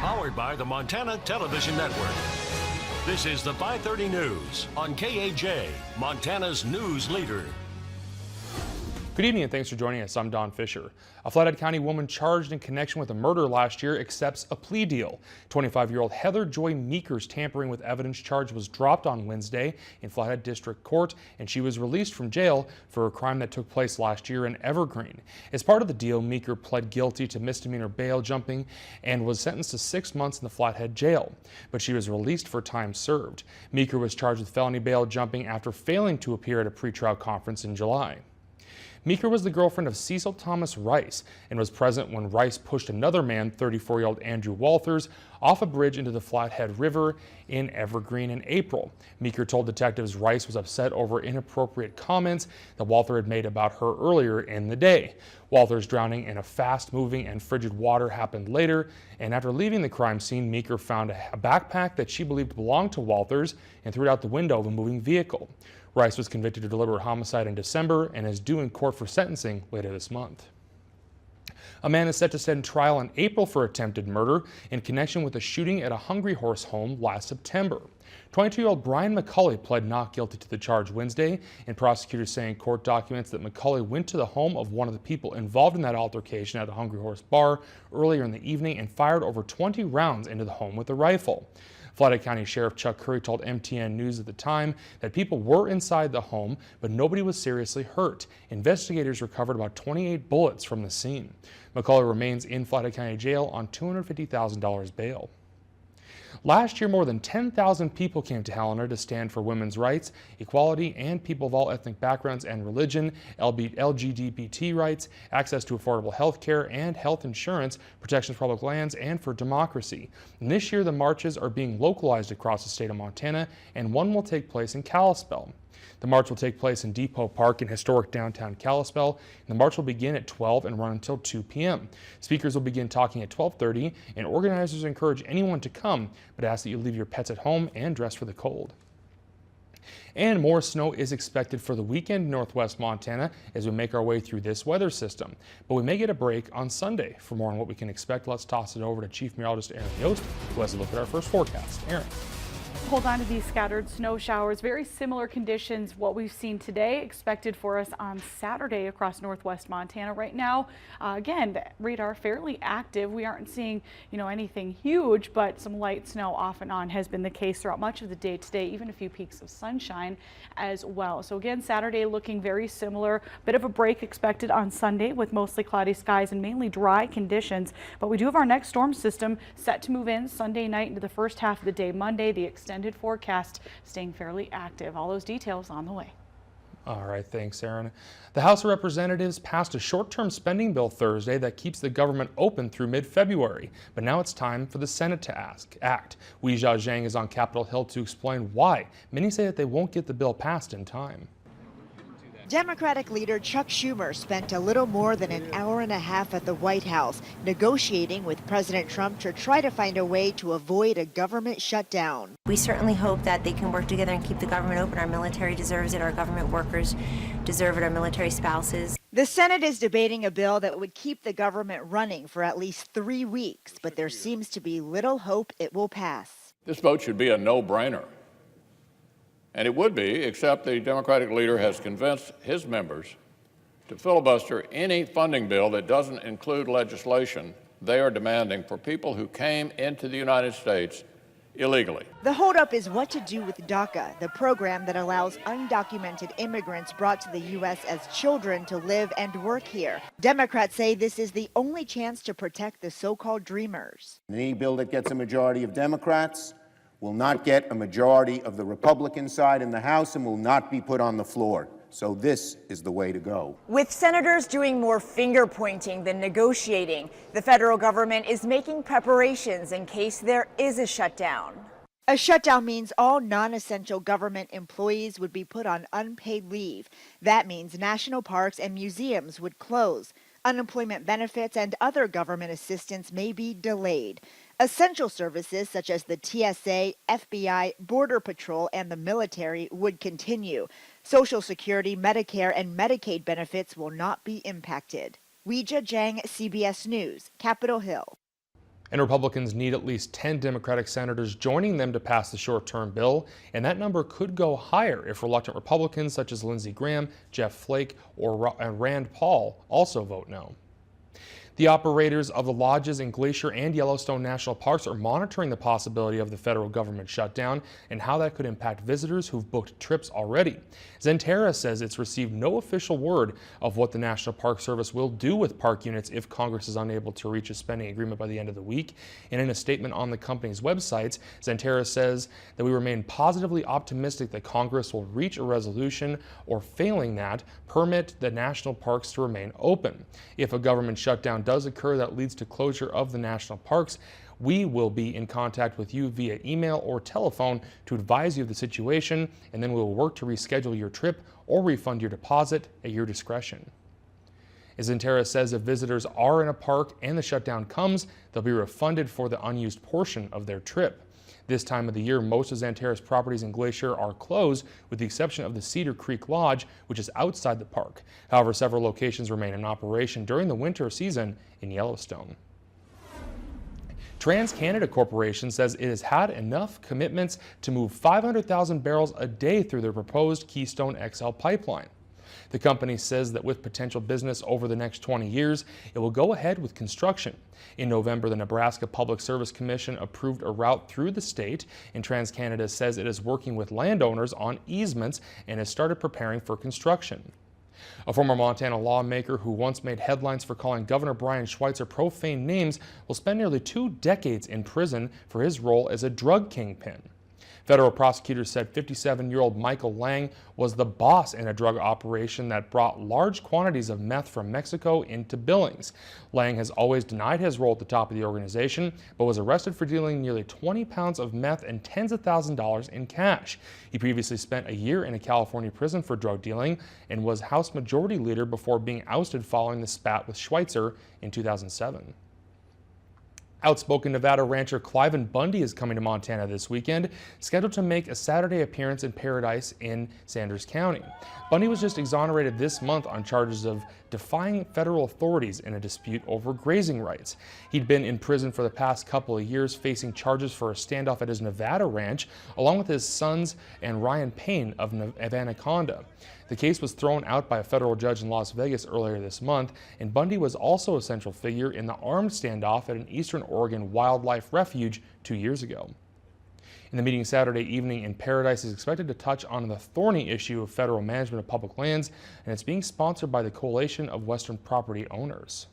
Powered by the Montana Television Network. This is the 530 News on KAJ, Montana's news leader. Good evening and thanks for joining us. I'm Don Fisher. A Flathead County woman charged in connection with a murder last year accepts a plea deal. 25-year-old Heather Joy Meeker's tampering with evidence charge was dropped on Wednesday in Flathead District Court, and she was released from jail for a crime that took place last year in Evergreen. As part of the deal, Meeker pled guilty to misdemeanor bail jumping and was sentenced to 6 months in the Flathead jail, but she was released for time served. Meeker was charged with felony bail jumping after failing to appear at a pretrial conference in July. Meeker was the girlfriend of Cecil Thomas Rice and was present when Rice pushed another man, 34-year-old Andrew Walters, off a bridge into the Flathead River in Evergreen in April. Meeker told detectives Rice was upset over inappropriate comments that Walter had made about her earlier in the day. Walters drowning in a fast-moving and frigid water happened later, and after leaving the crime scene, Meeker found a backpack that she believed belonged to Walters and threw it out the window of a moving vehicle. Rice was convicted of deliberate homicide in December and is due in court for sentencing later this month. A man is set to stand trial in April for attempted murder in connection with a shooting at a Hungry Horse home last September. 22-year-old Brian McCulley pled not guilty to the charge Wednesday, and prosecutors say in court documents that McCulley went to the home of one of the people involved in that altercation at a Hungry Horse bar earlier in the evening and fired over 20 rounds into the home with a rifle. Flathead County Sheriff Chuck Curry told MTN News at the time that people were inside the home, but nobody was seriously hurt. Investigators recovered about 28 bullets from the scene. McCulley remains in Flathead County Jail on $250,000 bail. Last year, more than 10,000 people came to Helena to stand for women's rights, equality, and people of all ethnic backgrounds and religion, LGBT rights, access to affordable health care and health insurance, protection of public lands, and for democracy. And this year, the marches are being localized across the state of Montana, and one will take place in Kalispell. The march will take place in Depot Park in historic downtown Kalispell, and the march will begin at 12 and run until 2 p.m. Speakers will begin talking at 12:30, and organizers encourage anyone to come, but ask that you leave your pets at home and dress for the cold. And more snow is expected for the weekend in northwest Montana as we make our way through this weather system. But we may get a break on Sunday. For more on what we can expect, let's toss it over to Chief Meteorologist Aaron Yost, who has a look at our first forecast. Aaron. Hold on to these scattered snow showers. Very similar conditions what we've seen today expected for us on Saturday across northwest Montana. Right now, again, the radar fairly active. We aren't seeing, anything huge, but some light snow off and on has been the case throughout much of the day today, even a few peaks of sunshine as well. So again, Saturday looking very similar. Bit of a break expected on Sunday with mostly cloudy skies and mainly dry conditions. But we do have our next storm system set to move in Sunday night into the first half of the day Monday. The extended forecast staying fairly active. All those details on the way. All right, thanks, Aaron. The House of Representatives passed a short-term spending bill Thursday that keeps the government open through mid-February. But now it's time for the Senate to act. Weijia Zhang is on Capitol Hill to explain why. Many say that they won't get the bill passed in time. Democratic leader Chuck Schumer spent a little more than an hour and a half at the White House negotiating with President Trump to try to find a way to avoid a government shutdown. We certainly hope that they can work together and keep the government open. Our military deserves it. Our government workers deserve it. Our military spouses. The Senate is debating a bill that would keep the government running for at least 3 weeks, but there seems to be little hope it will pass. This vote should be a no-brainer. And it would be, except the Democratic leader has convinced his members to filibuster any funding bill that doesn't include legislation they are demanding for people who came into the United States illegally. The holdup is what to do with DACA, the program that allows undocumented immigrants brought to the U.S. as children to live and work here. Democrats say this is the only chance to protect the so-called dreamers. Any bill that gets a majority of Democrats will not get a majority of the Republican side in the House and will not be put on the floor. So this is the way to go. With senators doing more finger pointing than negotiating, the federal government is making preparations in case there is a shutdown. A shutdown means all non-essential government employees would be put on unpaid leave. That means national parks and museums would close. Unemployment benefits and other government assistance may be delayed. Essential services such as the TSA, FBI, Border Patrol, and the military would continue. Social Security, Medicare, and Medicaid benefits will not be impacted. Weijia Zhang, CBS News, Capitol Hill. And Republicans need at least 10 Democratic senators joining them to pass the short-term bill, and that number could go higher if reluctant Republicans such as Lindsey Graham, Jeff Flake, and Rand Paul also vote no. The operators of the lodges in Glacier and Yellowstone National Parks are monitoring the possibility of the federal government shutdown and how that could impact visitors who've booked trips already. Xanterra says it's received no official word of what the National Park Service will do with park units if Congress is unable to reach a spending agreement by the end of the week. And in a statement on the company's websites, Xanterra says that we remain positively optimistic that Congress will reach a resolution or, failing that, permit the national parks to remain open. If a government shutdown does occur that leads to closure of the national parks, we will be in contact with you via email or telephone to advise you of the situation, and then we will work to reschedule your trip or refund your deposit at your discretion. As Xanterra says, if visitors are in a park and the shutdown comes, they'll be refunded for the unused portion of their trip. This time of the year, most of Xanterra's properties in Glacier are closed, with the exception of the Cedar Creek Lodge, which is outside the park. However, several locations remain in operation during the winter season in Yellowstone. TransCanada Corporation says it has had enough commitments to move 500,000 barrels a day through their proposed Keystone XL pipeline. The company says that with potential business over the next 20 years, it will go ahead with construction. In November, the Nebraska Public Service Commission approved a route through the state, and TransCanada says it is working with landowners on easements and has started preparing for construction. A former Montana lawmaker who once made headlines for calling Governor Brian Schweitzer profane names will spend nearly 2 decades in prison for his role as a drug kingpin. Federal prosecutors said 57-year-old Michael Lang was the boss in a drug operation that brought large quantities of meth from Mexico into Billings. Lang has always denied his role at the top of the organization, but was arrested for dealing nearly 20 pounds of meth and tens of thousands of dollars in cash. He previously spent a year in a California prison for drug dealing and was House Majority Leader before being ousted following the spat with Schweitzer in 2007. Outspoken Nevada rancher Cliven Bundy is coming to Montana this weekend, scheduled to make a Saturday appearance in Paradise in Sanders County. Bundy was just exonerated this month on charges of defying federal authorities in a dispute over grazing rights. He'd been in prison for the past couple of years, facing charges for a standoff at his Nevada ranch, along with his sons and Ryan Payne of Anaconda. The case was thrown out by a federal judge in Las Vegas earlier this month, and Bundy was also a central figure in the armed standoff at an Eastern Oregon wildlife refuge 2 years ago. And the meeting Saturday evening in Paradise is expected to touch on the thorny issue of federal management of public lands, and it's being sponsored by the Coalition of Western Property Owners.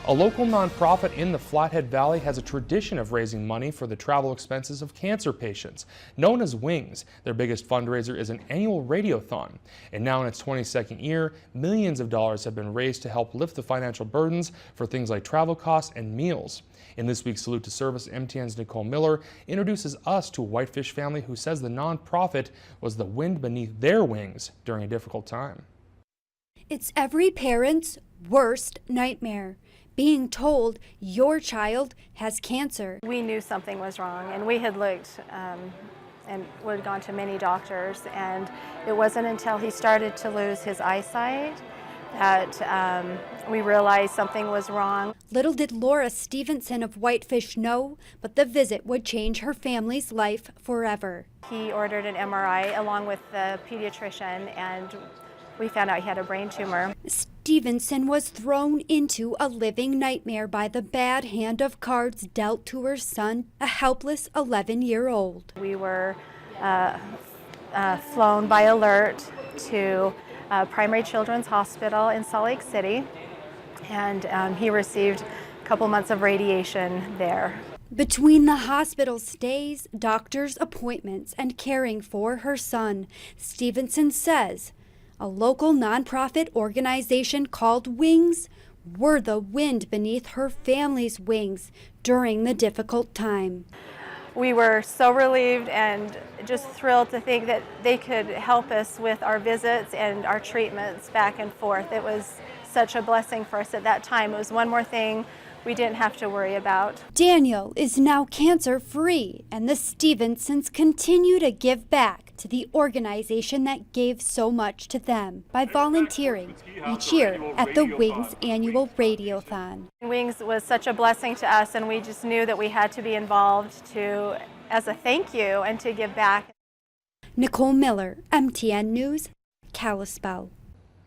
A local nonprofit in the Flathead Valley has a tradition of raising money for the travel expenses of cancer patients. Known as WINGS, their biggest fundraiser is an annual radiothon. And now in its 22nd year, millions of dollars have been raised to help lift the financial burdens for things like travel costs and meals. In this week's Salute to Service, MTN's Nicole Miller introduces us to a Whitefish family who says the nonprofit was the wind beneath their wings during a difficult time. It's every parent's worst nightmare, being told your child has cancer. We knew something was wrong, and we had looked and we had gone to many doctors, and it wasn't until he started to lose his eyesight that we realized something was wrong. Little did Laura Stevenson of Whitefish know, but the visit would change her family's life forever. He ordered an MRI along with the pediatrician, and we found out he had a brain tumor. Stevenson was thrown into a living nightmare by the bad hand of cards dealt to her son, a helpless 11-year-old. We were flown by alert to Primary Children's Hospital in Salt Lake City, and he received a couple months of radiation there. Between the hospital stays, doctor's appointments, and caring for her son, Stevenson says a local nonprofit organization called WINGS were the wind beneath her family's wings during the difficult time. We were so relieved and just thrilled to think that they could help us with our visits and our treatments back and forth. It was such a blessing for us at that time. It was one more thing we didn't have to worry about. Daniel is now cancer-free, and the Stevensons continue to give back to the organization that gave so much to them by volunteering each year at the Wings annual Radiothon. Wings was such a blessing to us, and we just knew that we had to be involved as a thank you and to give back. Nicole Miller, MTN News, Kalispell.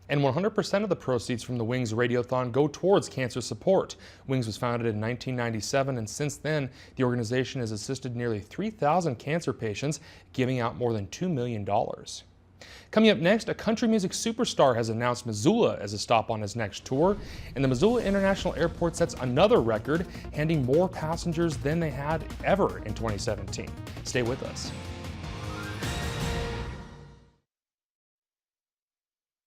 And 100% of the proceeds from the Wings Radiothon go towards cancer support. Wings was founded in 1997, and since then, the organization has assisted nearly 3,000 cancer patients, giving out more than $2 million. Coming up next, a country music superstar has announced Missoula as a stop on his next tour, and the Missoula International Airport sets another record, handing more passengers than they had ever in 2017. Stay with us.